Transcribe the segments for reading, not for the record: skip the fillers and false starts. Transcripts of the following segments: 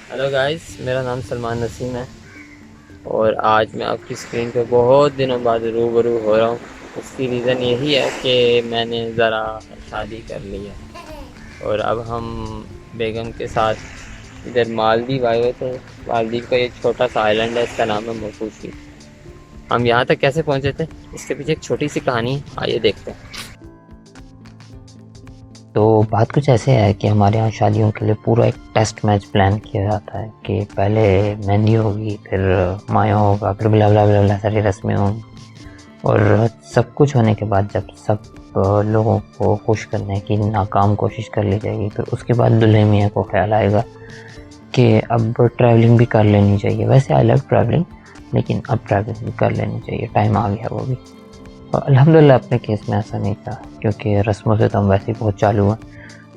Hello guys, मेरा नाम सलमान नसीम है और आज मैं आपकी स्क्रीन पे बहुत दिनों बाद रूबरू हो रहा हूँ। उसकी रीज़न यही है कि मैंने ज़रा शादी कर ली है और अब हम बेगम के साथ इधर मालदीव आए हुए थे। मालदीव का एक छोटा सा आइलैंड है, इसका नाम है मफूसी। हम यहाँ तक कैसे पहुँचे थे, इसके पीछे एक छोटी सी कहानी है, आइए देखते हैं। तो बात कुछ ऐसे है कि हमारे यहाँ शादियों के लिए पूरा एक टेस्ट मैच प्लान किया जाता है कि पहले मेहंदी होगी, फिर माया होगा, फिर बिला बिला बिला बिला सारी रस्में होंगी। और सब कुछ होने के बाद जब सब लोगों को खुश करने की नाकाम कोशिश कर ली जाएगी, फिर उसके बाद दूल्हे मियाँ को ख्याल आएगा कि अब ट्रैवलिंग भी कर लेनी चाहिए। वैसे आई लव ट्रैवलिंग, लेकिन अब ट्रैवलिंग भी कर लेनी चाहिए, टाइम आ गया वो भी। और अल्हम्दुलिल्लाह अपने केस में ऐसा नहीं था, क्योंकि रस्मों से तो हम वैसे ही बहुत चालू हैं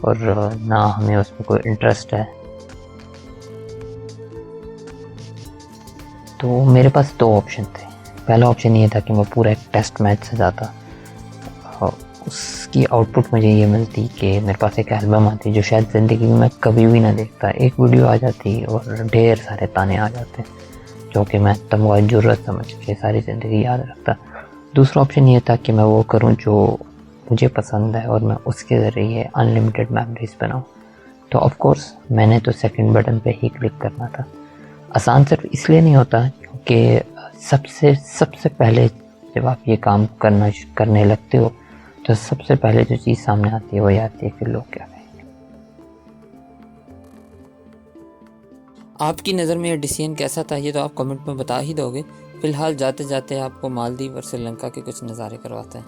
और ना हमें उसमें कोई इंटरेस्ट है। तो मेरे पास दो ऑप्शन थे। पहला ऑप्शन ये था कि मैं पूरा एक टेस्ट मैच सजाता और उसकी आउटपुट मुझे ये मिलती कि मेरे पास एक एल्बम आती जो शायद ज़िंदगी में मैं कभी भी ना देखता। एक वीडियो आ जाती और ढेर सारे ताने आ जाते जो कि मैं तमगा ज़रूरत समझ के सारी ज़िंदगी याद रखता। दूसरा ऑप्शन ये था कि मैं वो करूं जो मुझे पसंद है और मैं उसके ज़रिए अनलिमिटेड मेमोरीज बनाऊं। तो ऑफ कोर्स मैंने तो सेकंड बटन पे ही क्लिक करना था। आसान सिर्फ इसलिए नहीं होता क्योंकि सबसे सबसे पहले जब आप ये काम करने लगते हो तो सबसे पहले जो चीज़ सामने आती है वो ये आती है कि लोग क्या कहेंगे। आपकी नज़र में यह डिसीजन कैसा था, ये तो आप कमेंट में बता ही दोगे। फिलहाल जाते जाते आपको मालदीव और श्रीलंका के कुछ नज़ारे करवाते हैं।